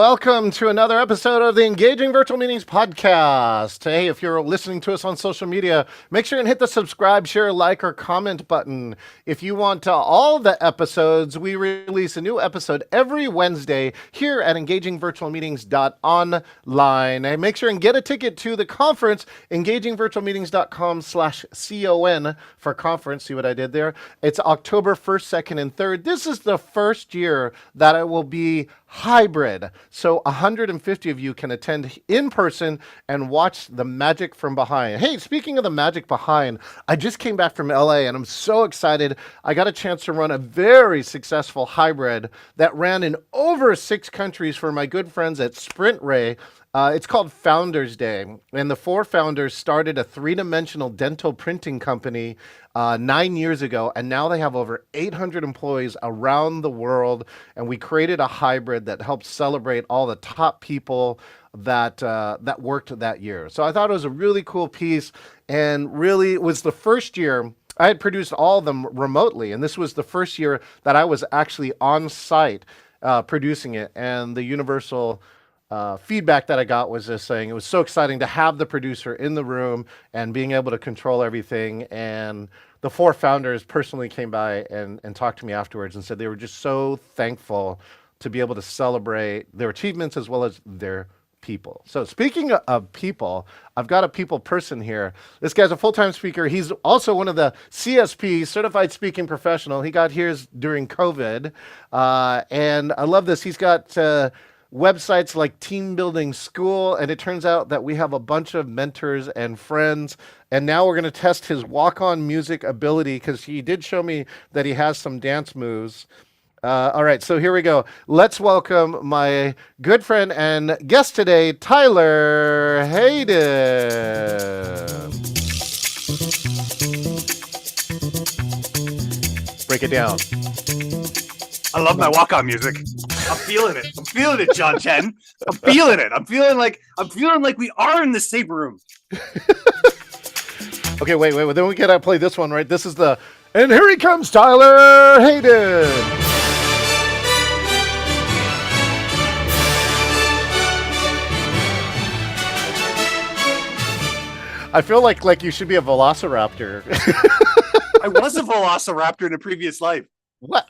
welcome to another episode of the Engaging Virtual Meetings podcast. Hey, if you're listening to us on social media, make sure and hit the subscribe, share, like, or comment button. If you want all the episodes, we release a new episode every Wednesday here at engagingvirtualmeetings.online. And make sure and get a ticket to the conference, engagingvirtualmeetings.com/CON for conference. See what I did there? It's October 1st, 2nd, and 3rd. This is the first year that I will be hybrid. So 150 of you can attend in person and watch the magic from behind. Hey, speaking of the magic behind, I just came back from LA and I'm so excited. I got a chance to run a very successful hybrid that ran in over 6 countries for my good friends at Sprint Ray. It's called Founders Day, and the 4 founders started a 3-dimensional dental printing company 9 years ago, and now they have over 800 employees around the world, and we created a hybrid that helps celebrate all the top people that worked that year. So I thought it was a really cool piece, and really it was the first year. I had produced all of them remotely, and this was the first year that I was actually on site producing it, and the universal feedback that I got was just saying it was so exciting to have the producer in the room and being able to control everything. And the 4 founders personally came by and talked to me afterwards and said they were just so thankful to be able to celebrate their achievements as well as their people. So speaking of people, I've got a people person here. This guy's a full-time speaker. He's also one of the CSP, Certified Speaking Professional. He got his during COVID. And I love this. He's got websites like Team Building School, and it turns out that we have a bunch of mentors and friends, and now we're going to test his walk-on music ability because he did show me that he has some dance moves. All right, so here we go. Let's welcome my good friend and guest today, Tyler Hayden. Break it down. I love my walk-on music. I'm feeling it. I'm feeling it, John Chen. I'm feeling it. I'm feeling like we are in the same room. Okay, wait. Then we gotta play this one, right? This is the, and here he comes, Tyler Hayden. I feel like you should be a velociraptor. I was a velociraptor in a previous life. What?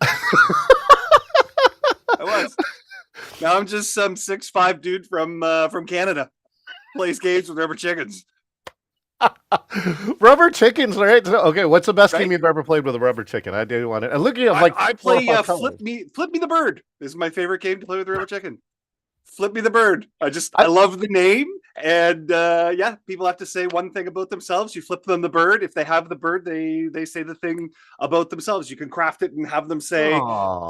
I was. Now I'm just some 6'5" dude from Canada. Plays games with rubber chickens. Rubber chickens, right? Okay, what's the best game you've ever played with a rubber chicken? I do want it. And look, you have like I play Flip Me the Bird. This is my favorite game to play with a rubber chicken. Flip Me the Bird. I love the name. And people have to say one thing about themselves. You flip them the bird. If they have the bird, they say the thing about themselves. You can craft it and have them say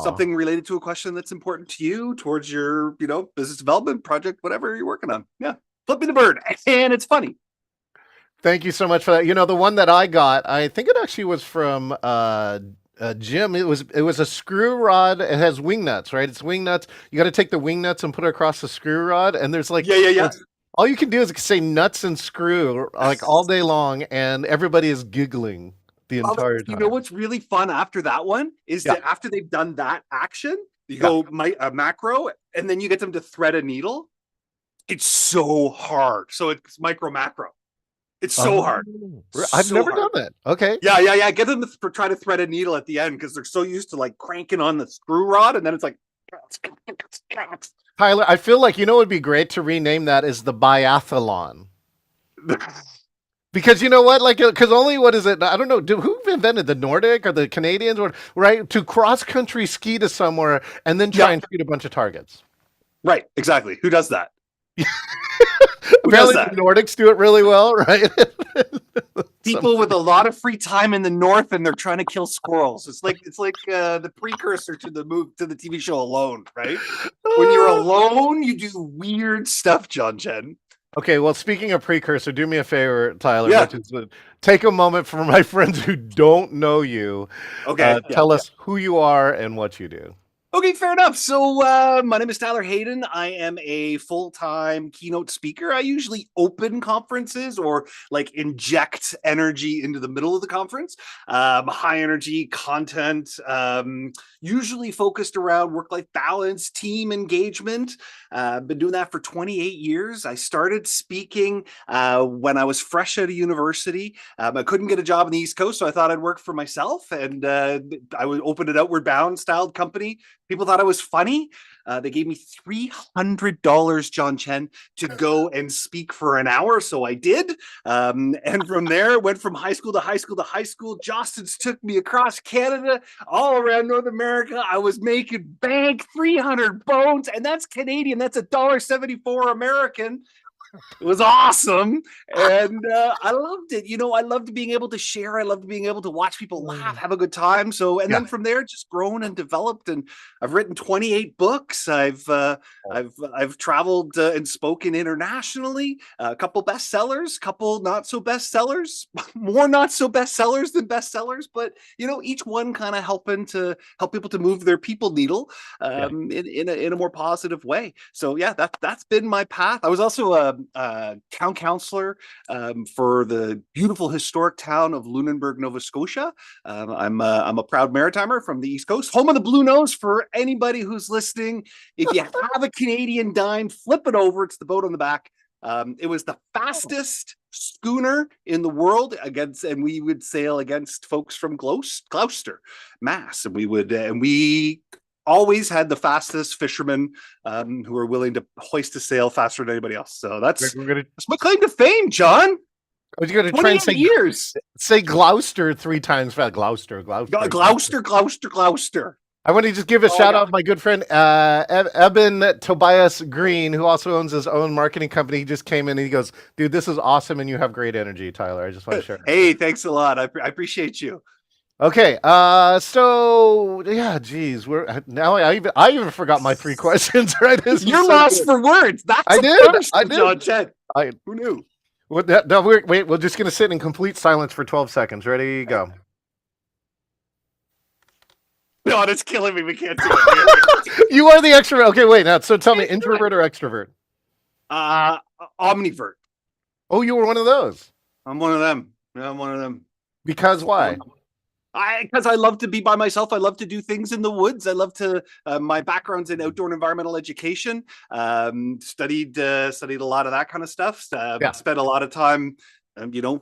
something related to a question that's important to you towards your, business development project, whatever you're working on. Yeah. Flip Me the Bird. And it's funny. Thank you so much for that. The one that I got, I think it actually was from Jim. It was a screw rod. It has wing nuts, right? It's wing nuts. You got to take the wing nuts and put it across the screw rod. And there's like, yeah. All you can do is say nuts and screw like all day long, and everybody is giggling the entire time. You know what's really fun after that one is that after they've done that action, you go macro, and then you get them to thread a needle. It's so hard. So it's micro macro. It's so hard. I've never done that. Okay. Yeah. Get them to try to thread a needle at the end because they're so used to like cranking on the screw rod, and then it's like. Tyler, I feel like it would be great to rename that as the biathlon. Because you know what? Because only, what is it? I don't know. Who invented the Nordic or the Canadians? Right? To cross-country ski to somewhere and then try and shoot a bunch of targets. Right. Exactly. Who does that? Apparently the Nordics do it really well, right? People with a lot of free time in the north, and they're trying to kill squirrels. It's like the precursor to the TV show Alone, right? When you're alone, you do weird stuff, John Chen. Okay, well, speaking of precursor, do me a favor, Tyler. Yeah. Take a moment for my friends who don't know you. Okay. Tell us who you are and what you do. Okay, fair enough. So, my name is Tyler Hayden. I am a full-time keynote speaker. I usually open conferences or like inject energy into the middle of the conference. High energy content, usually focused around work-life balance, team engagement. Been doing that for 28 years. I started speaking when I was fresh out of university. I couldn't get a job on the East Coast, so I thought I'd work for myself, and I would open an Outward Bound styled company. People thought I was funny. They gave me $300, John Chen, to go and speak for an hour. So I did. And from there, went from high school to high school to high school. Jostens took me across Canada, all around North America. I was making bank, 300 bones. And that's Canadian. That's $1.74 American. It was awesome. And I loved it. I loved being able to share. I loved being able to watch people laugh, have a good time. So, and then from there, just grown and developed. And I've written 28 books. I've traveled and spoken internationally. A couple bestsellers, couple not so bestsellers, more not so bestsellers than bestsellers. But each one kind of helping to help people to move their people needle in a more positive way. So yeah, that's been my path. I was also a town councillor for the beautiful historic town of Lunenburg, Nova Scotia. I'm a proud Maritimer from the East Coast, home of the Blue Nose. For anybody who's listening, if you have a Canadian dime, flip it over. It's the boat on the back. It was the fastest schooner in the world and we would sail against folks from Gloucester, Mass, and we always had the fastest fishermen who were willing to hoist a sail faster than anybody else. So that's my claim to fame, John. I was going to try and say years. Say Gloucester 3 times fast. Gloucester. I want to just give a shout out to my good friend Eben Tobias Green, who also owns his own marketing company. He just came in and he goes, "Dude, this is awesome, and you have great energy, Tyler." I just want to share. Hey, thanks a lot. I appreciate you. Okay, so yeah, geez, I even forgot my 3 questions. Right, you're lost for words. I did. John Chen. Who knew? We're just gonna sit in complete silence for 12 seconds. Ready? Go. No, it's killing me. We can't do it. You are the extrovert. Okay, wait. Now, so tell me, introvert or extrovert? Omnivert. Oh, you were one of those. I'm one of them. Because why? Because I love to be by myself. I love to do things in the woods. I love to. My background's in outdoor and environmental education. Studied a lot of that kind of stuff. Spent a lot of time, being alone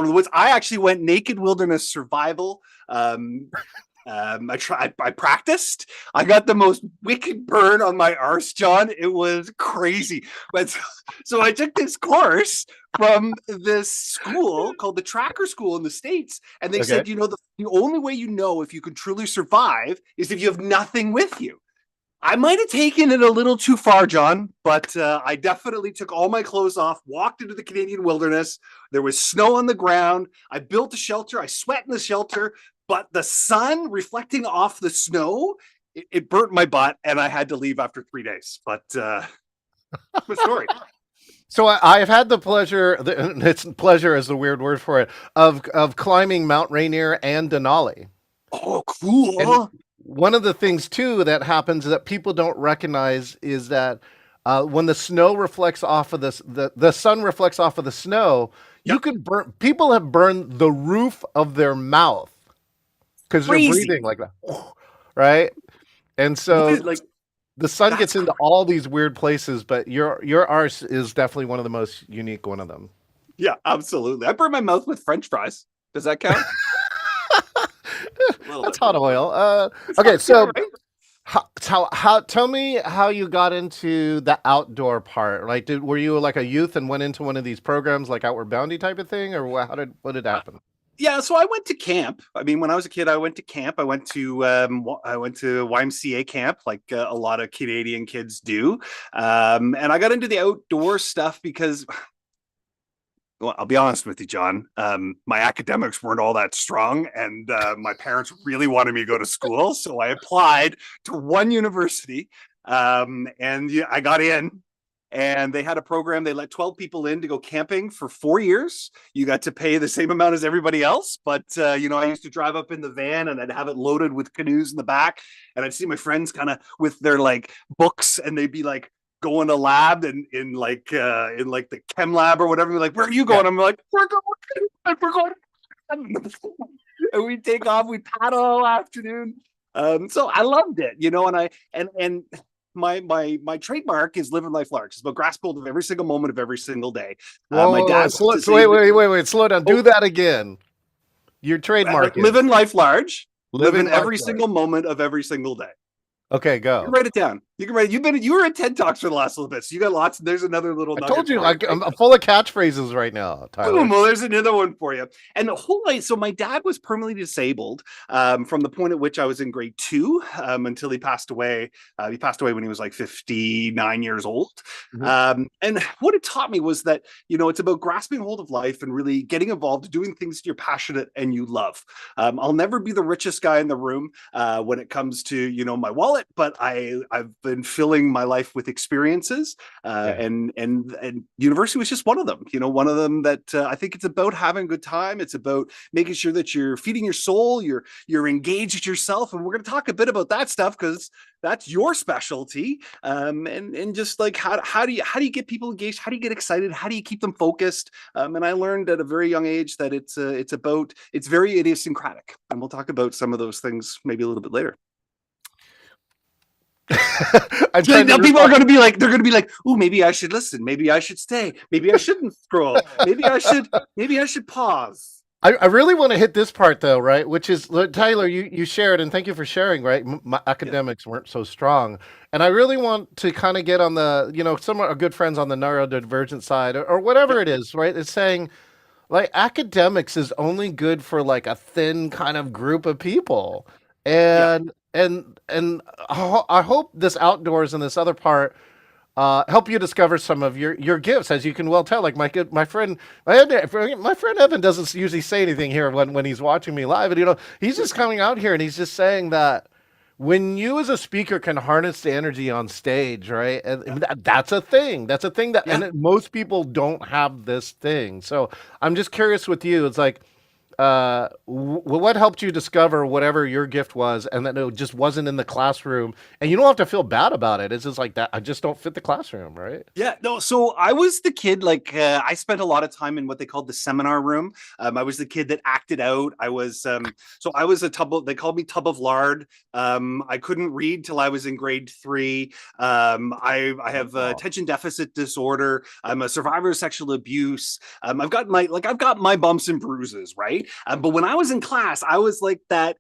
in the woods. I actually went naked wilderness survival. I practiced. I got the most wicked burn on my arse, John. It was crazy. But so I took this course from this school called the Tracker School in the States, and they said, the only way you know if you can truly survive is if you have nothing with you. I might have taken it a little too far, John, but I definitely took all my clothes off, walked into the Canadian wilderness. There was snow on the ground. I built a shelter. I sweat in the shelter. But the sun reflecting off the snow, it burnt my butt, and I had to leave after 3 days. But my story. So I've had the pleasure, pleasure is the weird word for it, of climbing Mount Rainier and Denali. Oh, cool. And one of the things, too, that happens that people don't recognize is that when the snow reflects off of the sun reflects off of the snow, you could burn, people have burned the roof of their mouth. Because they're breathing like that, right? And so the sun gets into all these weird places, but your arse is definitely one of the most unique one of them. Yeah, absolutely. I burn my mouth with French fries. Does that count? That's hot oil. Okay, so how tell me how you got into the outdoor part. Like, were you like a youth and went into one of these programs like Outward Boundy type of thing, or what did happen? Yeah, so I went to camp. I mean, when I was a kid, I went to camp. I went to YMCA camp, like a lot of Canadian kids do. And I got into the outdoor stuff because, well, I'll be honest with you, John. My academics weren't all that strong, and my parents really wanted me to go to school, so I applied to one university, and I got in. and they had a program. They let 12 people in to go camping for 4 years. You got to pay the same amount as everybody else, but you know, I used to drive up in the van and I'd have it loaded with canoes in the back, and I'd see my friends kind of with their like books, and they'd be like going to lab and in like the chem lab or whatever. We're like, where are you going? I'm like, we're going, and we take off. We paddle all afternoon. So I loved it, you know, and my trademark is living life large. It's about grasp hold of every single moment of every single day. My dad wait, slow down. Do that again. Your trademark living life large, living every large. single moment of every single day. Okay, go. You can write it down. You can write. You were at TED Talks for the last little bit, so you got lots. There's another little. I told you, like, I'm full of catchphrases right now, Tyler. Boom, well, there's another one for you. And the whole way. So my dad was permanently disabled from the point at which I was in grade 2 until he passed away. He passed away when he was like 59 years old. Mm-hmm. And what it taught me was that, you know, it's about grasping hold of life and really getting involved, doing things you're passionate and you love. I'll never be the richest guy in the room when it comes to, you know, my wallet, but I've been filling my life with experiences, and university was just one of them. You know, one of them that I think it's about having a good time. It's about making sure that you're feeding your soul, you're engaged with yourself, and we're going to talk a bit about that stuff because that's your specialty. And just like how do you get people engaged? How do you get excited? How do you keep them focused? And I learned at a very young age that it's very idiosyncratic, and we'll talk about some of those things maybe a little bit later. Now people are going to be like, they're going to be like, "Ooh, maybe I should listen. Maybe I should stay. Maybe I shouldn't scroll. Maybe I should pause." I really want to hit this part though, right? Which is, Tyler, you shared, and thank you for sharing, right? My academics weren't so strong. And I really want to kind of get on the, you know, some of our good friends on the neurodivergent side or whatever it is, right? It's saying, like, academics is only good for like a thin kind of group of people. And I hope this outdoors and this other part help you discover some of your gifts, as you can well tell. Like my friend Evan doesn't usually say anything here when he's watching me live, and you know he's just coming out here and he's just saying that when you as a speaker can harness the energy on stage, right? And that's a thing. That's a thing that and most people don't have this thing. So I'm just curious with you. It's like, what helped you discover whatever your gift was, and that it just wasn't in the classroom, and you don't have to feel bad about it. It's just like that. I just don't fit the classroom, right? Yeah, no. So I was the kid, like I spent a lot of time in what they called the seminar room. I was the kid that acted out. I was I was a tub of, they called me tub of lard. I couldn't read till I was in grade 3. I have attention deficit disorder. I'm a survivor of sexual abuse. I've got my bumps and bruises, right? But when I was in class, I was like that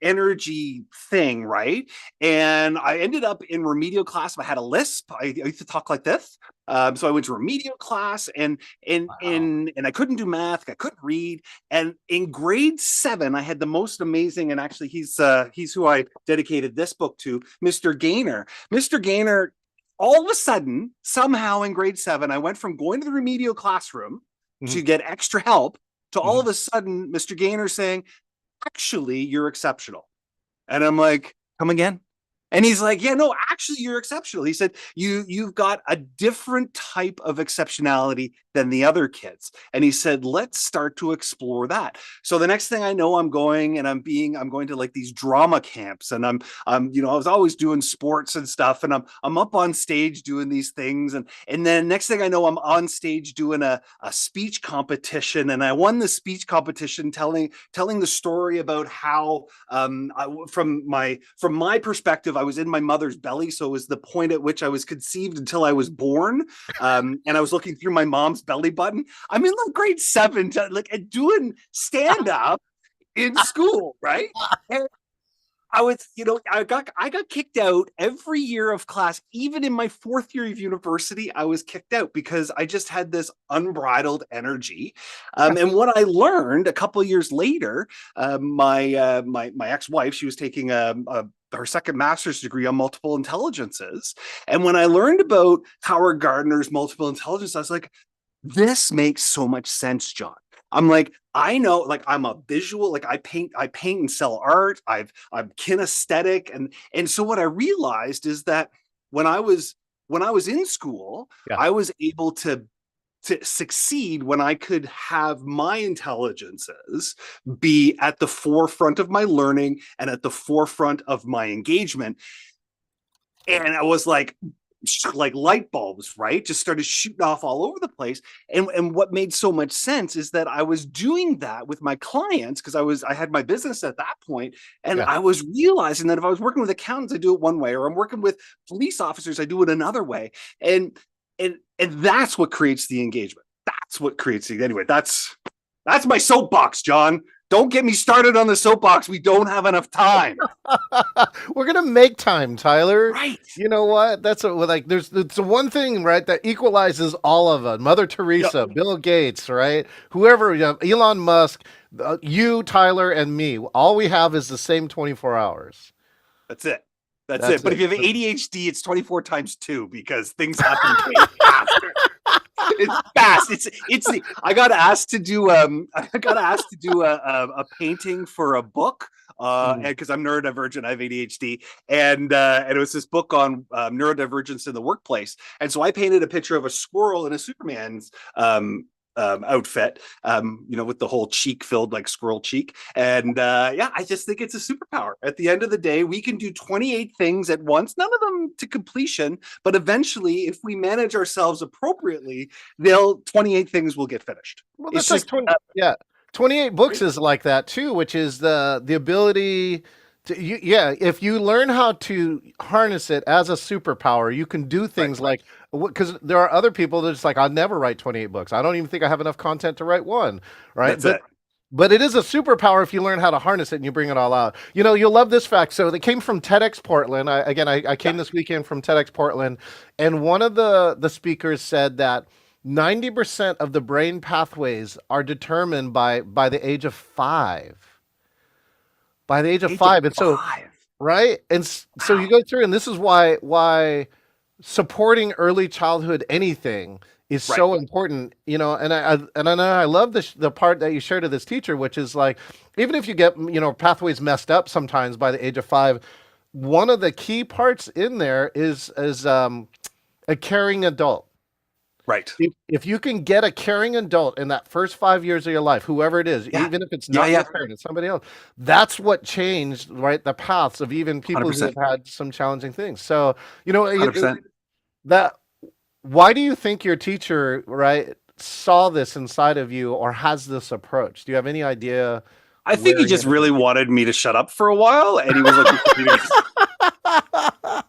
energy thing, right? And I ended up in remedial class. I had a lisp. I used to talk like this. So I went to remedial class, and I couldn't do math. I couldn't read. And in grade 7, I had the most amazing. And actually, he's who I dedicated this book to, Mr. Gaynor. Mr. Gaynor. All of a sudden, somehow in grade 7, I went from going to the remedial classroom to get extra help to all of a sudden, Mr. Gaynor saying, "Actually, you're exceptional." And I'm like, "Come again?" And he's like, "Yeah, no, actually, you're exceptional." He said, you've got a different type of exceptionality than the other kids. And he said, "Let's start to explore that." So the next thing I know, I'm going to like these drama camps, and I'm you know, I was always doing sports and stuff, and I'm up on stage doing these things, and then next thing I know, I'm on stage doing a speech competition, and I won the speech competition telling the story about how from my perspective, I was in my mother's belly, so it was the point at which I was conceived until I was born, and I was looking through my mom's belly button. I'm in like grade 7, doing stand up in school, right? And I was, you know, I got kicked out every year of class. Even in my 4th year of university, I was kicked out because I just had this unbridled energy. And what I learned a couple of years later, my ex-wife, she was taking her second master's degree on multiple intelligences. And when I learned about Howard Gardner's multiple intelligence, I was like, this makes so much sense, John. I'm like, I know, like, I'm a visual, like I paint and sell art. I'm kinesthetic. And so what I realized is that when I was when I was in school, Yeah. I was able to succeed when I could have my intelligences be at the forefront of my learning and at the forefront of my engagement. And I was like light bulbs, right? Just started shooting off all over the place. And what made so much sense is that I was doing that with my clients because I had my business at that point, and Yeah. I was realizing that if I was working with accountants, I do it one way, or I'm working with police officers, I do it another way. And that's what creates the engagement. That's what creates the anyway. That's my soapbox, John. Don't get me started on the soapbox. We don't have enough time. We're gonna make time, Tyler. Right. You know what? That's like there's the one thing, right, that equalizes all of us. Mother Teresa, Yep. Bill Gates, right? Whoever, Elon Musk, you, Tyler, and me. All we have is the same 24 hours. That's it. That's That's it. But it. if you have ADHD, it's 24 times 2 because things happen way faster. It's fast. It's I got asked to do a painting for a book and because I'm neurodivergent, I have ADHD, and it was this book on neurodivergence in the workplace, and so I painted a picture of a squirrel in a Superman's outfit, with the whole cheek filled like squirrel cheek. And I just think it's a superpower. At the end of the day, we can do 28 things at once, none of them to completion, but eventually, if we manage ourselves appropriately, 28 things will get finished. Well, It's that's like just 20, yeah. 28 books is like that too, which is the ability to if you learn how to harness it as a superpower, you can do things like because there are other people that's like I'll never write 28 books. I don't even think I have enough content to write one, right? That's it. But it is a superpower if you learn how to harness it and you bring it all out. You'll love this fact. So they came from TEDx Portland. I came this weekend from TEDx Portland, and one of the speakers said that 90% of the brain pathways are determined by the age of 5. By the age of 5, and so right, and so you go through, and this is why supporting early childhood anything is so important, and I love the part that you shared of this teacher, which is like, even if you get, pathways messed up sometimes by the age of 5, one of the key parts in there is a caring adult. Right. If you can get a caring adult in that first 5 years of your life, whoever it is, even if it's not your parent, it's somebody else, that's what changed, right, the paths of even people 100%. who have had some challenging things. So, 100%. that why do you think your teacher, right, saw this inside of you or has this approach? Do you have any idea? I think he just really wanted me to shut up for a while, and he was like,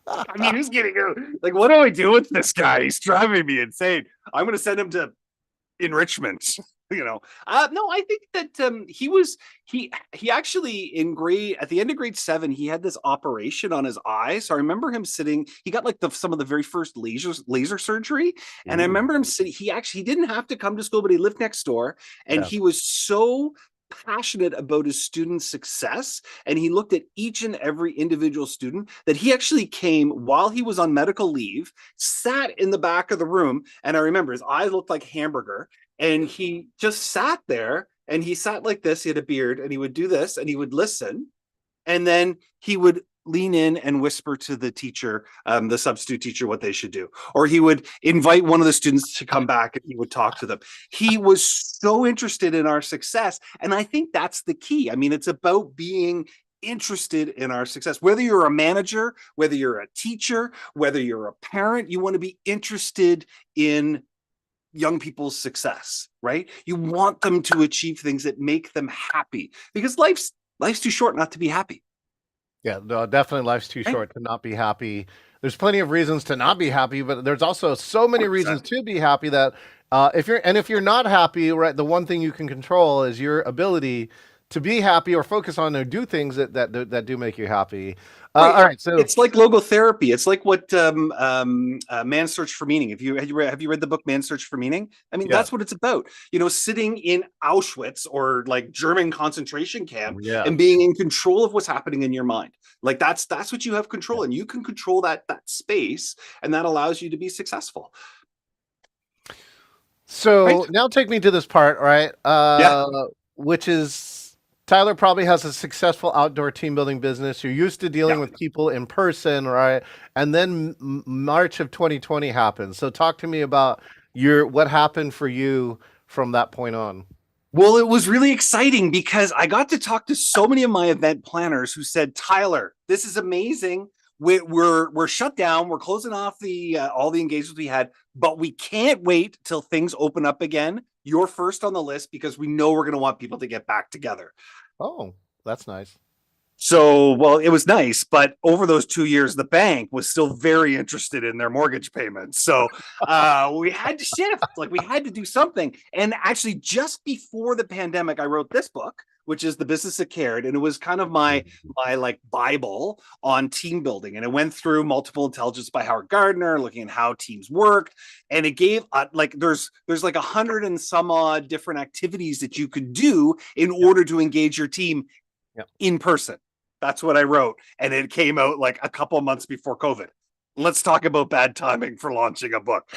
I mean, who's getting like, what do I do with this guy? He's driving me insane. I'm going to send him to enrichment. No, I think that he actually at the end of grade 7, he had this operation on his eye. So I remember him sitting. He got like some of the very first laser surgery, and I remember him sitting. He didn't have to come to school, but he lived next door, and he was so passionate about his students' success, and he looked at each and every individual student that he actually came while he was on medical leave, sat in the back of the room, and I remember his eyes looked like hamburger, and he just sat there, and he sat like this. He had a beard, and he would do this, and he would listen, and then he would lean in and whisper to the teacher, the substitute teacher, what they should do. Or he would invite one of the students to come back and he would talk to them. He was so interested in our success. And I think that's the key. I mean, it's about being interested in our success. Whether you're a manager, whether you're a teacher, whether you're a parent, you want to be interested in young people's success, right? You want them to achieve things that make them happy, because life's too short not to be happy. Yeah, no, definitely life's too short to not be happy. There's plenty of reasons to not be happy, but there's also so many reasons to be happy that if you're not happy, right, the one thing you can control is your ability to be happy or focus on or do things that do make you happy. All right, so it's like logotherapy. It's like what Man's Search for Meaning. Have you read the book Man's Search for Meaning? I mean, that's what it's about. Sitting in Auschwitz or like German concentration camp and being in control of what's happening in your mind. Like that's what you have control, and you can control that space, and that allows you to be successful. So now take me to this part, right? Which is Tyler probably has a successful outdoor team building business. You're used to dealing Yeah. with people in person, right? And then March of 2020 happened. So talk to me about what happened for you from that point on. Well, it was really exciting because I got to talk to so many of my event planners who said, "Tyler, this is amazing. We're shut down. We're closing off the all the engagements we had, but we can't wait till things open up again. You're first on the list because we know we're going to want people to get back together." Oh, that's nice. So, well, it was nice, but over those 2 years, the bank was still very interested in their mortgage payments. So we had to shift, like we had to do something. And actually, just before the pandemic, I wrote this book, which is The Business That Cared, and it was kind of my like Bible on team building. And it went through Multiple Intelligence by Howard Gardner, looking at how teams work, and it gave like there's like 100 and some odd different activities that you could do in order to engage your team in person. That's what I wrote. And it came out like a couple months before COVID. Let's talk about bad timing for launching a book.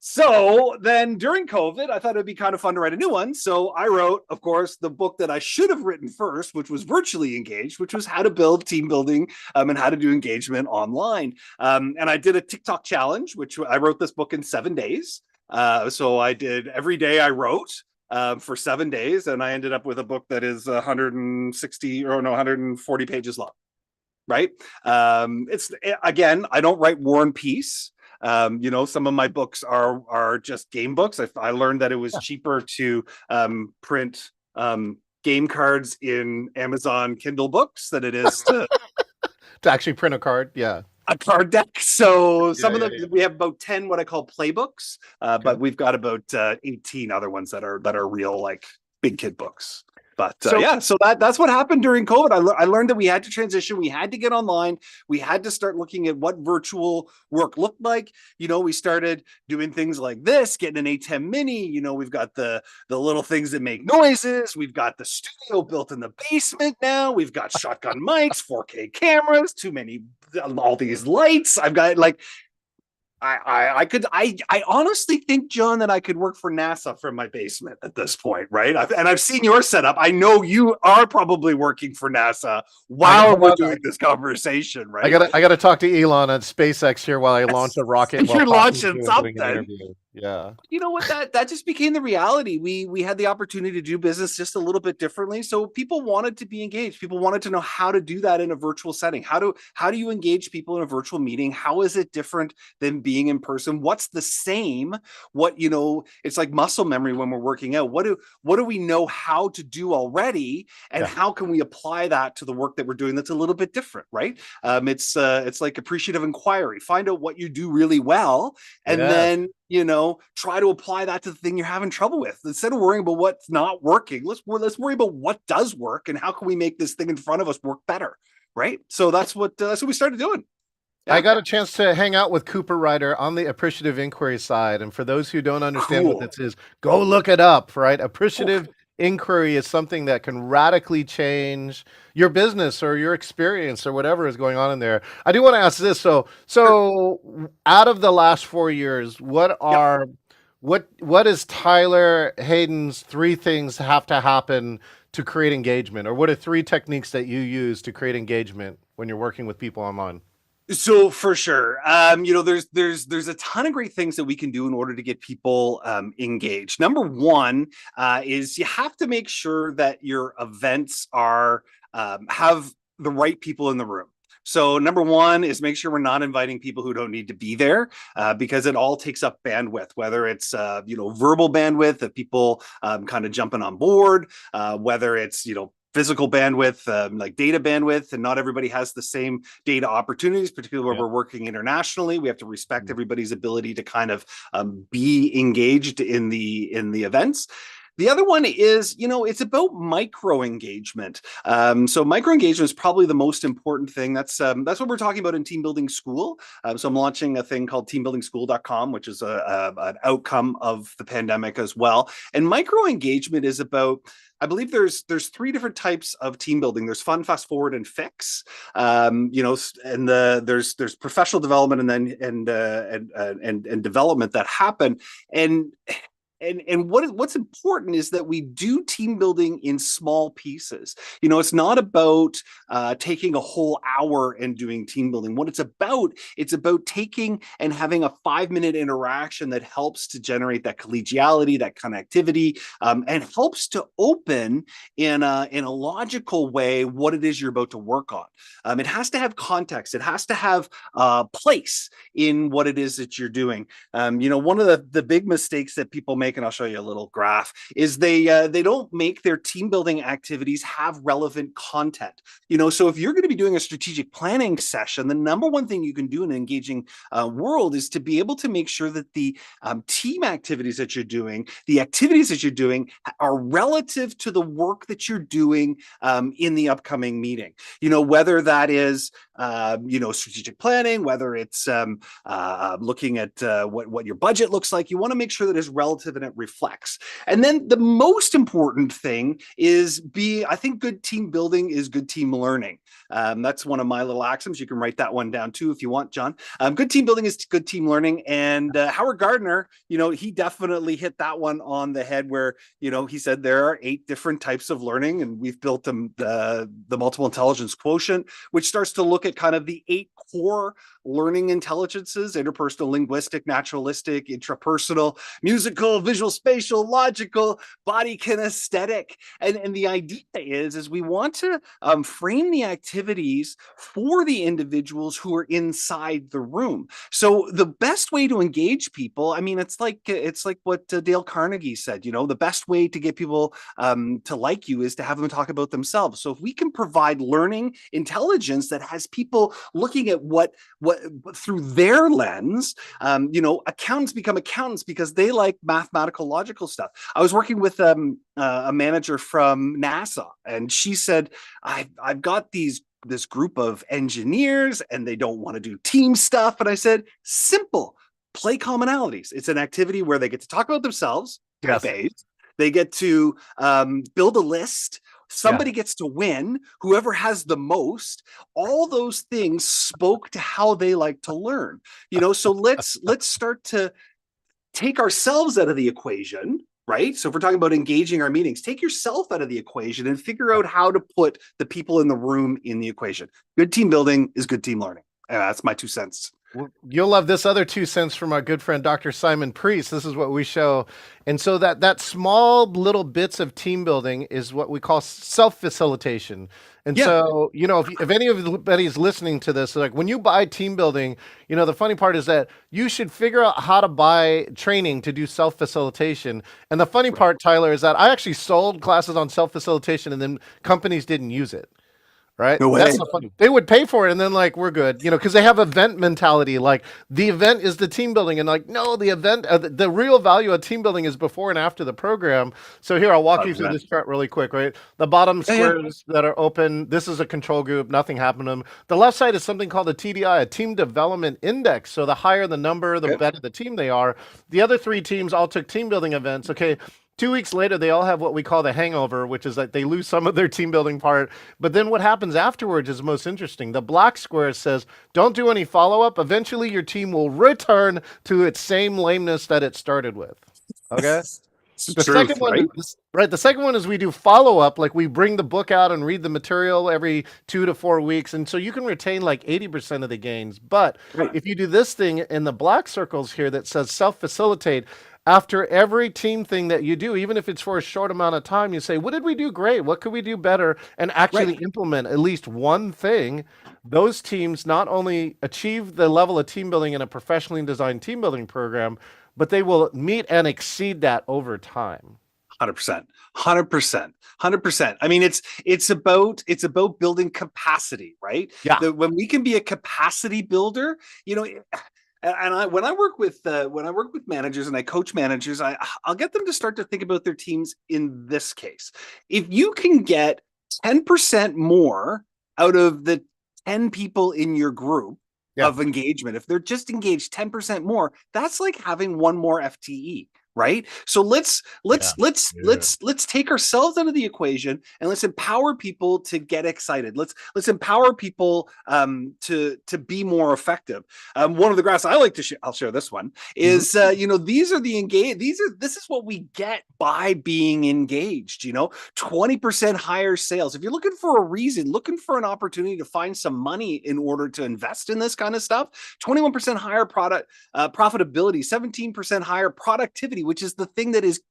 So then during COVID, I thought it'd be kind of fun to write a new one. So I wrote, of course, the book that I should have written first, which was Virtually Engaged, which was how to build team building and how to do engagement online. And I did a TikTok challenge, which I wrote this book in 7 days. So I did every day I wrote for 7 days, and I ended up with a book that is 160 or no 140 pages long. Right? It's again, I don't write War and Peace. Some of my books are just game books. I learned that it was cheaper to print game cards in Amazon Kindle books than it is to To actually print a card. Yeah. a card deck. So some of them, Yeah. we have about 10 what I call playbooks, but we've got about 18 other ones that are real like big kid books. But so that's what happened during COVID. I learned that we had to transition. We had to get online. We had to start looking at what virtual work looked like. We started doing things like this, getting an A10 Mini. We've got the little things that make noises. We've got the studio built in the basement now. We've got shotgun mics, 4K cameras, all these lights. I've got like I honestly think, John, that I could work for NASA from my basement at this point, right? I've seen your setup. I know you are probably working for NASA while we're doing this conversation, right? I gotta talk to Elon at SpaceX here while I launch a rocket. You're launching something. Yeah. You know what? That just became the reality. We had the opportunity to do business just a little bit differently. So people wanted to be engaged. People wanted to know how to do that in a virtual setting. How do you engage people in a virtual meeting? How is it different than being in person? What's the same? It's like muscle memory when we're working out. What do we know how to do already, and how can we apply that to the work that we're doing that's a little bit different, right? It's like appreciative inquiry. Find out what you do really well, and then try to apply that to the thing you're having trouble with. Instead of worrying about what's not working, let's worry about what does work and how can we make this thing in front of us work better, right? So that's what we started doing. I got a chance to hang out with Cooper Ryder on the appreciative inquiry side. And for those who don't understand what this is, go look it up, right? Appreciative inquiry is something that can radically change your business or your experience or whatever is going on in there. I do want to ask this. So out of the last 4 years, what is Tyler Hayden's 3 things have to happen to create engagement? Or what are 3 techniques that you use to create engagement when you're working with people online? So for sure, there's a ton of great things that we can do in order to get people engaged. Number one is you have to make sure that your events are have the right people in the room. So number one is make sure we're not inviting people who don't need to be there because it all takes up bandwidth, whether it's, verbal bandwidth of people kind of jumping on board, whether it's, physical bandwidth, like data bandwidth, and not everybody has the same data opportunities, particularly where we're working internationally. We have to respect everybody's ability to kind of be engaged in the events. The other one is, it's about micro engagement. So micro engagement is probably the most important thing. That's what we're talking about in Team Building School. So I'm launching a thing called teambuildingschool.com, which is an outcome of the pandemic as well. And micro engagement is about, I believe there's 3 different types of team building. There's fun, fast forward, and fix. And there's professional development and then and development that happen. And and what's important is that we do team building in small pieces. It's not about taking a whole hour and doing team building. What it's about taking and having a 5-minute interaction that helps to generate that collegiality, that connectivity, and helps to open in a logical way what it is you're about to work on. It has to have context. It has to have place in what it is that you're doing. One of the big mistakes that people make, and I'll show you a little graph, is they don't make their team building activities have relevant content. So if you're going to be doing a strategic planning session, the number one thing you can do in an engaging world is to be able to make sure that the team activities that you're doing, the activities that you're doing, are relative to the work that you're doing in the upcoming meeting. Whether that is strategic planning, whether it's looking at what your budget looks like, you want to make sure that it's relative and it reflects. And then the most important thing is I think good team building is good team learning. That's one of my little axioms. You can write that one down too if you want, John. Good team building is good team learning. And Howard Gardner, he definitely hit that one on the head where, he said there are 8 different types of learning, and we've built the multiple intelligence quotient, which starts to look at kind of the 8 core learning intelligences: interpersonal, linguistic, naturalistic, intrapersonal, musical, visual, spatial, logical, body kinesthetic. And the idea is we want to frame the activities for the individuals who are inside the room. So the best way to engage people, it's like what Dale Carnegie said, the best way to get people to like you is to have them talk about themselves. So if we can provide learning intelligence that has people looking at what through their lens, accountants become accountants because they like mathematical, logical stuff. I was working with a manager from NASA, and she said, I've got this group of engineers and they don't want to do team stuff. And I said, simple, play commonalities. It's an activity where they get to talk about themselves. Yes. They get to build a list. Somebody gets to win, whoever has the most. All those things spoke to how they like to learn. So let's start to take ourselves out of the equation, right? So if we're talking about engaging our meetings, take yourself out of the equation and figure out how to put the people in the room in the equation. Good team building is good team learning. That's my 2 cents. You'll love this other 2 cents from our good friend, Dr. Simon Priest. This is what we show. And so that small little bits of team building is what we call self-facilitation. And so, if anybody is listening to this, like when you buy team building, the funny part is that you should figure out how to buy training to do self-facilitation. And the funny part, Tyler, is that I actually sold classes on self-facilitation and then companies didn't use it. Right? No way. That's so funny. They would pay for it and then we're good, because they have event mentality. Like the event is the team building, and no, the event, the real value of team building is before and after the program. So here, I'll walk you through this chart really quick, right? The bottom squares that are open, this is a control group, nothing happened to them. The left side is something called a TDI, a team development index. So the higher the number, the better the team they are. The other 3 teams all took team building events. Okay. 2 weeks later, they all have what we call the hangover, which is that they lose some of their team building part. But then what happens afterwards is most interesting. The black square says, don't do any follow-up. Eventually, your team will return to its same lameness that it started with. Okay? The second one, right? The second one is we do follow-up. Like we bring the book out and read the material every 2 to 4 weeks. And so you can retain 80% of the gains. But if you do this thing in the black circles here that says self-facilitate, after every team thing that you do, even if it's for a short amount of time, you say, what did we do great? What could we do better? And actually implement at least one thing. Those teams not only achieve the level of team building in a professionally designed team building program, but they will meet and exceed that over time. 100%. 100%. It's about building capacity, right? Yeah. When we can be a capacity builder, and when I work with managers and I coach managers, I'll get them to start to think about their teams in this case. If you can get 10% more out of the 10 people in your group of engagement, if they're just engaged 10% more, that's like having 1 more FTE, right? So let's Yeah. take ourselves out of the equation and let's empower people to get excited. Let's empower people to be more effective. One of the graphs I like to I'll share this one is these are the engaged. This is what we get by being engaged. 20% higher sales. If you're looking for a reason, looking for an opportunity to find some money in order to invest in this kind of stuff, 21% higher product profitability, 17% higher productivity, which is the thing that is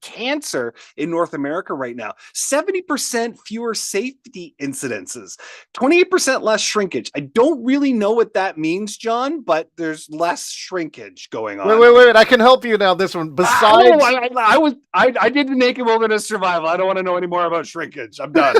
cancer in North America right now. 70% fewer safety incidences, 28% less shrinkage. I don't really know what that means, John, but there's less shrinkage going on. Wait. I can help you now. This one. Besides, I did the Naked Wilderness Survival. I don't want to know any more about shrinkage. I'm done.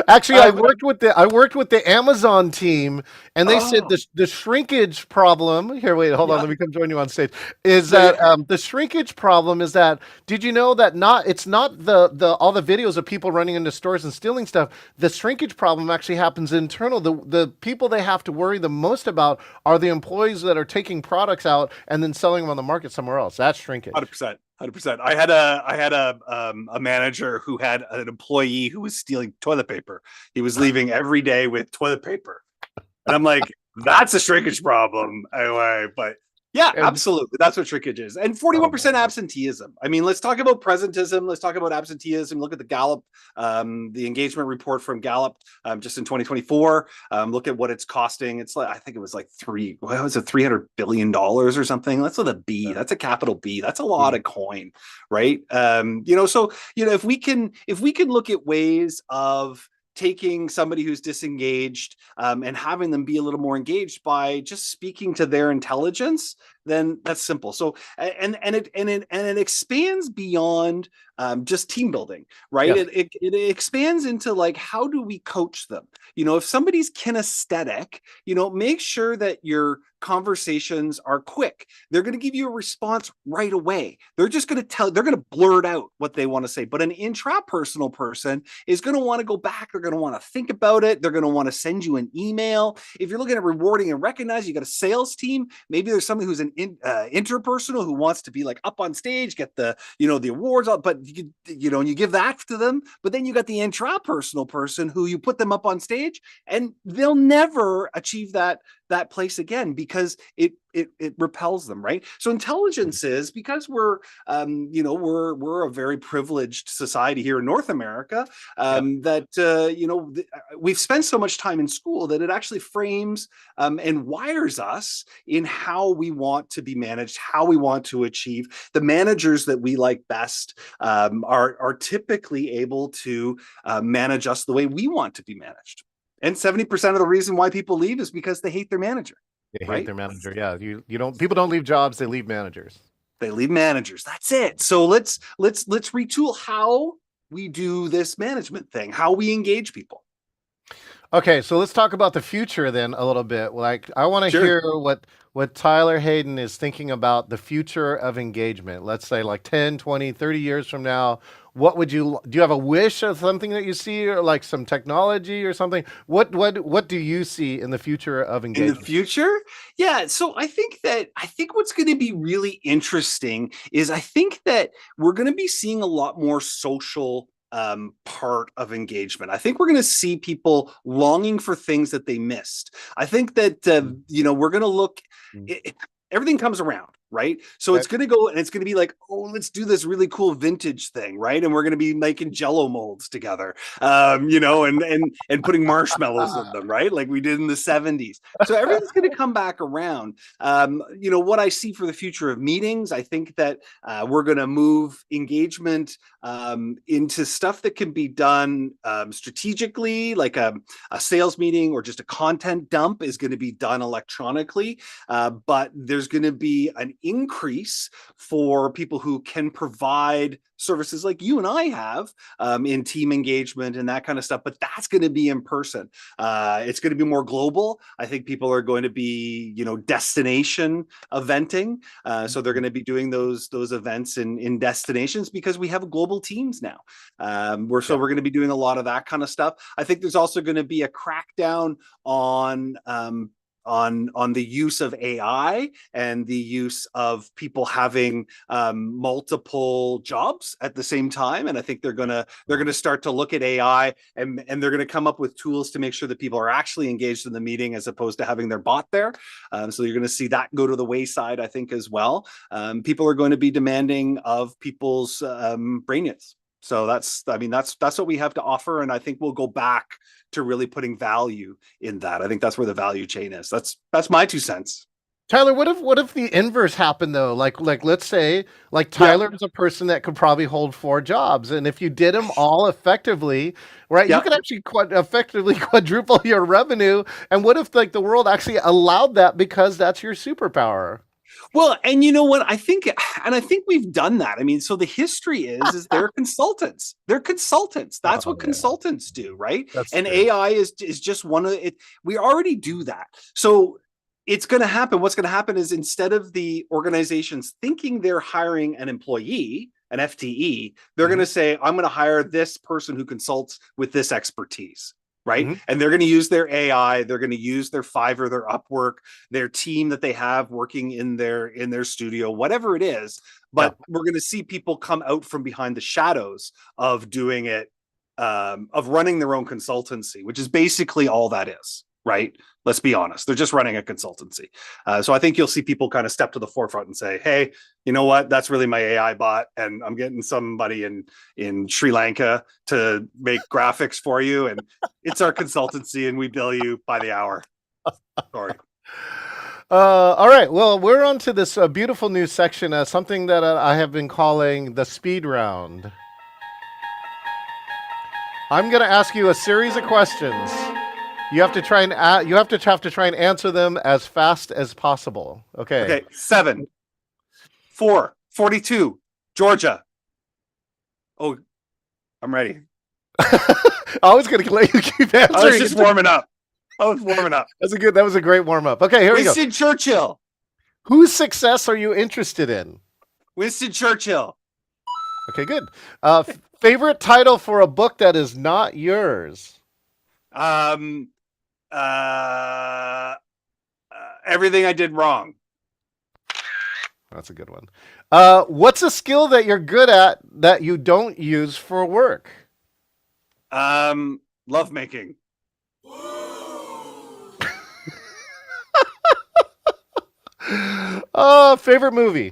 actually, I worked with the Amazon team, and they said the shrinkage problem here. Wait, hold on. Let me come join you on stage. Is that the shrinkage problem? Is that did you know that it's not the all the videos of people running into stores and stealing stuff? The shrinkage problem actually happens internal. The people they have to worry the most about are the employees that are taking products out and then selling them on the market somewhere else. That's shrinkage. 100%. I had a manager who had an employee who was stealing toilet paper. He was leaving every day with toilet paper, and I'm like, that's a shrinkage problem. Anyway, but yeah, absolutely, that's what shrinkage is. And 41% absenteeism. I mean, let's talk about presentism. Let's talk about absenteeism. Look at the Gallup, the engagement report from Gallup, just in 2024. Look at what it's costing. It's like I think it was like $300 billion or something. That's with a B. That's a capital B. That's a lot of coin, right? So if we can look at ways of taking somebody who's disengaged and having them be a little more engaged by just speaking to their intelligence, then that's simple. So and it expands beyond just team building, right? Yeah. It expands into like, how do we coach them? If somebody's kinesthetic, make sure that your conversations are quick. They're going to give you a response right away. They're just going to they're going to blurt out what they want to say. But an intrapersonal person is going to want to go back. They're going to want to think about it. They're going to want to send you an email. If you're looking at rewarding and recognize, you got a sales team. Maybe there's somebody who's an interpersonal who wants to be like up on stage, get the the awards, but you give that to them. But then you got the intrapersonal person who you put them up on stage, and they'll never achieve that place again because it repels them, right? So intelligence is, because we're a very privileged society here in North America, we've spent so much time in school that it actually frames and wires us in how we want to be managed, how we want to achieve. The managers that we like best are typically able to manage us the way we want to be managed. And 70% of the reason why people leave is because they hate their manager. They hate their manager. Yeah, people don't leave jobs; they leave managers. They leave managers. That's it. So let's retool how we do this management thing, how we engage people. Okay, so let's talk about the future then a little bit. Like, I want to hear what Tyler Hayden is thinking about the future of engagement. Let's say like 10, 20, 30 years from now. What do you have a wish of something that you see, or like some technology or something? What do you see in the future of engagement? In the future? Yeah. So I think what's going to be really interesting is I think that we're going to be seeing a lot more social part of engagement. I think we're going to see people longing for things that they missed. I think that we're going to look. Everything comes around, right? So it's going to go and it's going to be like, oh, let's do this really cool vintage thing, right? And we're going to be making Jello molds together, and putting marshmallows in them, right? Like we did in the 70s. So everything's going to come back around. What I see for the future of meetings, I think that we're going to move engagement into stuff that can be done strategically, like a sales meeting or just a content dump is going to be done electronically. But there's going to be an increase for people who can provide services like you and I have in team engagement and that kind of stuff, but that's going to be in person. It's going to be more global. I think people are going to be, destination eventing. So they're going to be doing those events in destinations because we have global teams now. We're going to be doing a lot of that kind of stuff. I think there's also going to be a crackdown on on the use of AI and the use of people having multiple jobs at the same time. And I think they're gonna start to look at AI and they're gonna come up with tools to make sure that people are actually engaged in the meeting as opposed to having their bot there. So you're gonna see that go to the wayside, I think, as well. People are going to be demanding of people's brain units. So that's what we have to offer, and I think we'll go back to really putting value in that. I think that's where the value chain is. That's my 2 cents. Tyler, what if the inverse happened though? Like let's say like Tyler is a person that could probably hold 4 jobs, and if you did them all effectively, right, you could actually effectively quadruple your revenue. And what if like the world actually allowed that because that's your superpower? Well, and you know what? I think we've done that. I mean, so the history is they're consultants. They're consultants. That's what consultants do, right? And true. AI is just one of it. We already do that. So it's going to happen. What's going to happen is instead of the organizations thinking they're hiring an employee, an FTE, they're going to say, I'm going to hire this person who consults with this expertise. Right. And they're going to use their AI. They're going to use their Fiverr, their Upwork, their team that they have working in their studio, whatever it is. But we're going to see people come out from behind the shadows of doing it, of running their own consultancy, which is basically all that is. Right. Let's be honest. They're just running a consultancy. So I think you'll see people kind of step to the forefront and say, hey, you know what? That's really my AI bot. And I'm getting somebody in Sri Lanka to make graphics for you. And it's our consultancy and we bill you by the hour. Sorry. All right. Well, we're on to this beautiful new section, something that I have been calling the speed round. I'm going to ask you a series of questions. You have to try and answer them as fast as possible. Okay. Okay. 7, 4, 42, Georgia. Oh, I'm ready. I was going to let you keep answering. I was just warming up. That was a great warm up. Okay, here we go. Winston Churchill. Whose success are you interested in? Winston Churchill. Okay, good. Favorite title for a book that is not yours? Everything I did wrong. That's a good one. What's a skill that you're good at that you don't use for work? Love making. Favorite movie?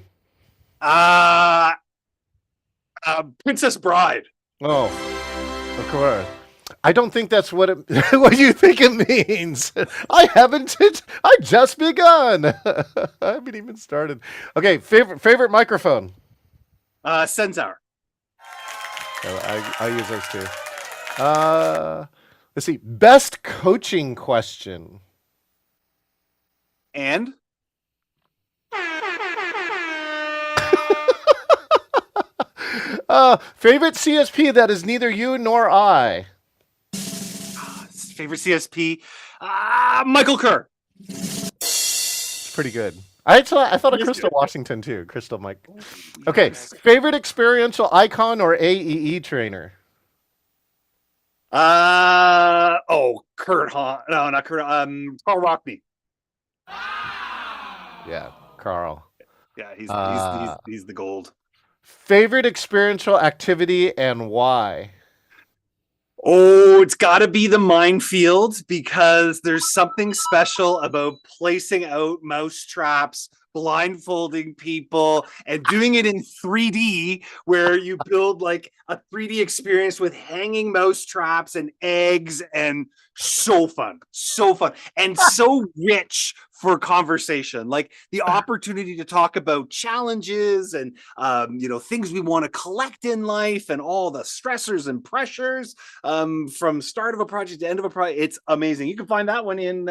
Princess Bride. Oh, of course. I don't think that's what you think it means. I just begun. I haven't even started. Okay, favorite microphone. Sensor. I use those too. Let's see. Best coaching question. And favorite CSP that is neither you nor I. Favorite CSP, Michael Kerr. It's pretty good. I thought of Crystal Washington too. Crystal Mike. Okay. Favorite experiential icon or AEE trainer? Kurt Hahn. No, not Kurt. Carl Rockney. Yeah, Carl. Yeah, he's the gold. Favorite experiential activity and why? Oh, it's got to be the minefield because there's something special about placing out mouse traps, blindfolding people, and doing it in 3D, where you build like a 3D experience with hanging mouse traps and eggs, and so fun, and so rich for conversation. Like the opportunity to talk about challenges and things we want to collect in life and all the stressors and pressures from start of a project to end of a project. It's amazing. You can find that one in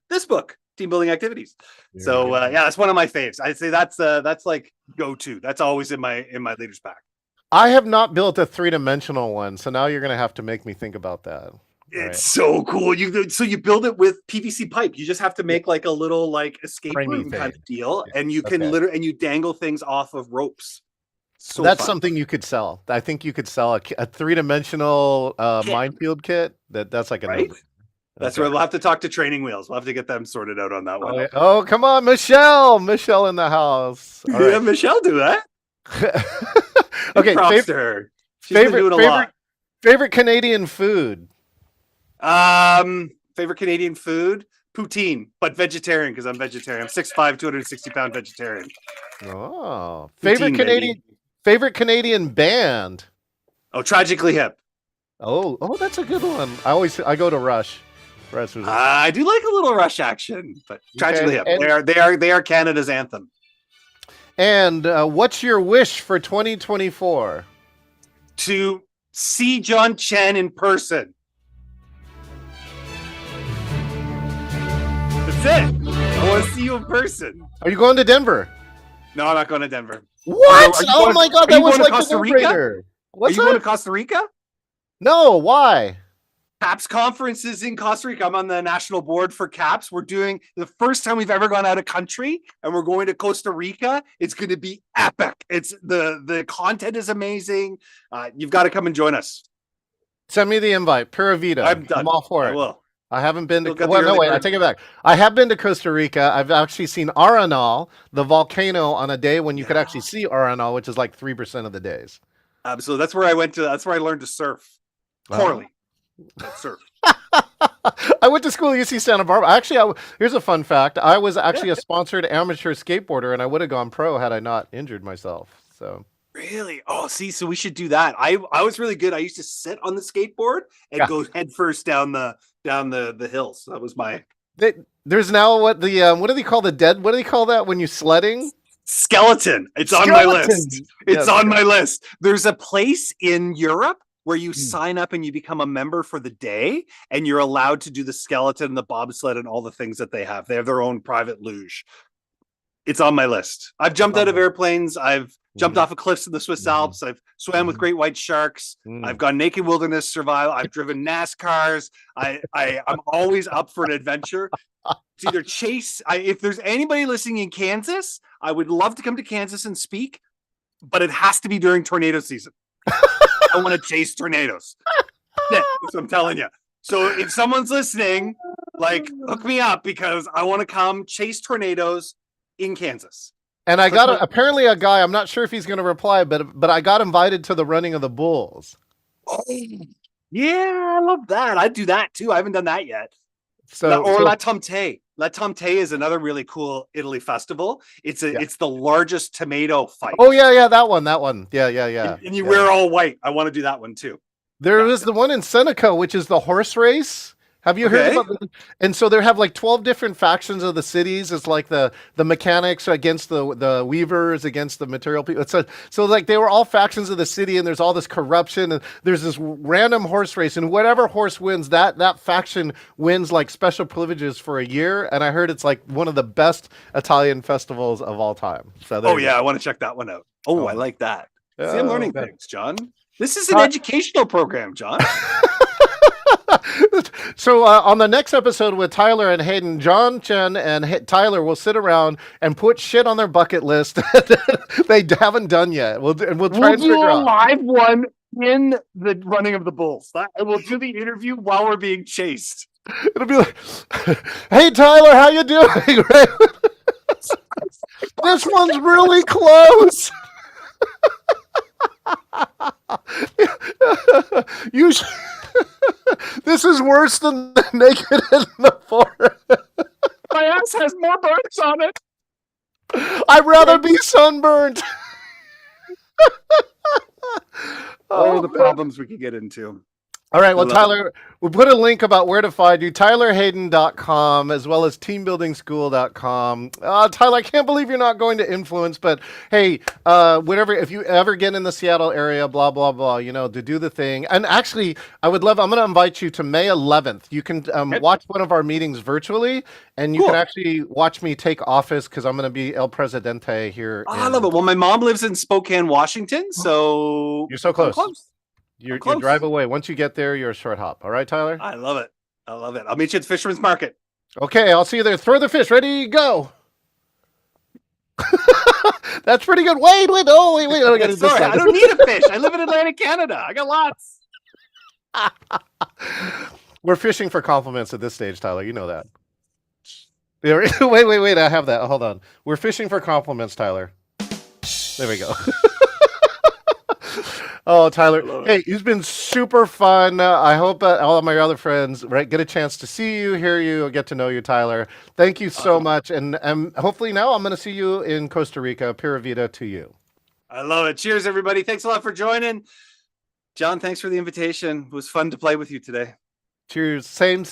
this book, Team Building Activities. So that's one of my faves. I'd say that's like go-to. That's always in my leaders pack. I have not built a 3-dimensional one, so now you're going to have to make me think about that. It's so cool. You build it with PVC pipe. You just have to make like a little like escape room kind of deal, and you can literally you dangle things off of ropes. So that's fun. Something you could sell. I think you could sell a 3-dimensional minefield kit. That's like a right? That's Okay. where we'll have to talk to Training Wheels. We'll have to get them sorted out on that one. Oh, yeah. Oh, come on, Michelle. Michelle in the house. All Yeah, right. Michelle do that. Okay. Props to her. She's been doing a lot. Favorite Canadian food. Favorite Canadian food? Poutine, but vegetarian because I'm vegetarian. I'm 6'5", 260-pound vegetarian. Oh, Poutine, favorite Canadian band. Oh, Tragically Hip. Oh, that's a good one. I go to Rush. Rush was I do like a little Rush action, but Tragically Hip. and- They are Canada's anthem. And what's your wish for 2024? To see John Chen in person. That's it. I want to see you in person. Are you going to Denver? No, I'm not going to Denver. What? Are you Oh going- my God, are that you was going to like Costa the Rica? no-brainer. What's Are you going that? to Costa Rica? No, why? CAPS conference is in Costa Rica. I'm on the national board for CAPS. We're doing the first time we've ever gone out of country, and we're going to Costa Rica. It's going to be epic. It's the content is amazing. You've got to come and join us. Send me the invite. Pura Vida. I'm done. I'm all for I it. will. I haven't been to. Look at Well, the no, early wait. I bird. take it back. I have been to Costa Rica. I've actually seen Arenal, the volcano, on a day when you could actually see Arenal, which is like 3% of the days. Absolutely. That's where I went to. That's where I learned to surf. Poorly. But surf. I went to school at UC Santa Barbara. Actually, here's a fun fact. I was actually a sponsored amateur skateboarder, and I would have gone pro had I not injured myself. So Really? Oh, see, so we should do that. I was really good. I used to sit on the skateboard and go head first down the hills. That was my there's now what do they call the dead? What do they call that when you sledding? skeleton. It's on my list. Skeletons. It's Yes. on my list. There's a place in Europe where you sign up and you become a member for the day, and you're allowed to do the skeleton, the bobsled, and all the things that they have. They have their own private luge. It's on my list. I've jumped out of airplanes. I've jumped off of cliffs in the Swiss Alps. I've swam with great white sharks. I've gone naked wilderness survival. I've driven NASCARs. I'm always up for an adventure. It's either chase. If there's anybody listening in Kansas, I would love to come to Kansas and speak, but it has to be during tornado season. I want to chase tornadoes. That's what I'm telling you. So if someone's listening, like, hook me up because I want to come chase tornadoes in Kansas. And I got apparently a guy. I'm not sure if he's going to reply, but I got invited to the running of the bulls. Oh, yeah, I love that. I'd do that too. I haven't done that yet. So La Tomte. La Tomte is another really cool Italy festival. It's the largest tomato fight. Oh yeah, that one. Yeah. And you wear all white. I want to do that one too. There was the one in Seneca, which is the horse race. Have you heard about it? And so they have like 12 different factions of the cities. It's like the mechanics against the weavers against the material people. So like they were all factions of the city, and there's all this corruption, and there's this random horse race, and whatever horse wins, that faction wins like special privileges for a year. And I heard it's like one of the best Italian festivals of all time. So I want to check that one out. I like that. See, I'm learning things, John. This is an educational program, John. So on the next episode with Tyler and Hayden, John, Chen, and Tyler will sit around and put shit on their bucket list they haven't done yet. We'll try and figure do a out. live one in the running of the bulls. We'll do the interview while we're being chased. It'll be like, "Hey Tyler, how you doing?" This one's really close. You. This is worse than the naked in the forest. My ass has more burns on it. I'd rather be sunburned. All the problems we could get into. All right. Well, Tyler, we'll put a link about where to find you, tylerhayden.com, as well as teambuildingschool.com. Tyler, I can't believe you're not going to Influence, but hey, if you ever get in the Seattle area, blah, blah, blah, to do the thing. And actually, I'm going to invite you to May 11th. You can watch one of our meetings virtually, and you can actually watch me take office because I'm going to be El Presidente here. I love it. Well, my mom lives in Spokane, Washington, so you're so close. You close. drive away. Once you get there, you're a short hop. All right, Tyler? I love it. I'll meet you at the Fisherman's Market. Okay, I'll see you there. Throw the fish. Ready, go. That's pretty good. Wait. Oh, wait. Sorry, I don't need a fish. I live in Atlantic Canada. I got lots. We're fishing for compliments at this stage, Tyler. You know that. Wait. I have that. Hold on. We're fishing for compliments, Tyler. There we go. Oh, Tyler. Hey, it's been super fun. I hope all of my other friends get a chance to see you, hear you, get to know you, Tyler. Thank you so much. And hopefully now I'm going to see you in Costa Rica. Pura Vida to you. I love it. Cheers, everybody. Thanks a lot for joining. John, thanks for the invitation. It was fun to play with you today. Cheers. Same,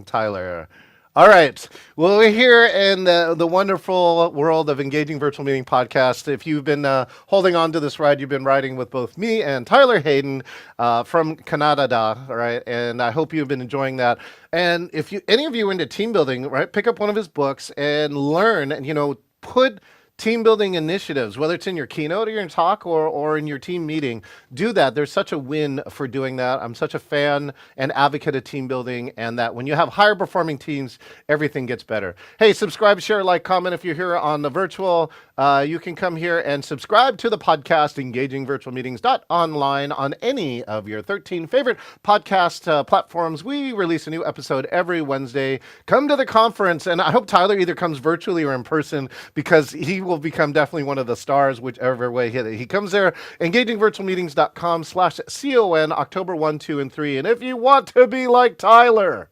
Tyler. All right. Well, we're here in the wonderful world of Engaging Virtual Meeting Podcast. If you've been holding on to this ride, you've been riding with both me and Tyler Hayden from Canada, right? And I hope you've been enjoying that. And if any of you are into team building, right, pick up one of his books and learn and, put team building initiatives, whether it's in your keynote or your talk or in your team meeting, do that. There's such a win for doing that. I'm such a fan and advocate of team building, and that when you have higher performing teams, everything gets better. Hey, subscribe, share, like, comment. If you're here on the virtual, you can come here and subscribe to the podcast, engagingvirtualmeetings.online, on any of your 13 favorite podcast platforms. We release a new episode every Wednesday. Come to the conference, and I hope Tyler either comes virtually or in person, because he will become definitely one of the stars, whichever way he comes there. engagingvirtualmeetings.com/CON, October 1, 2, and 3. And if you want to be like Tyler,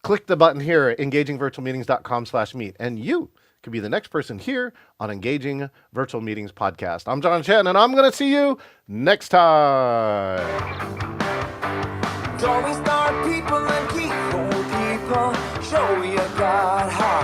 click the button here, engagingvirtualmeetings.com/meet, and you could be the next person here on Engaging Virtual Meetings Podcast. I'm John Chen, and I'm going to see you next time. Don't we start people and keep old people? Show you God how.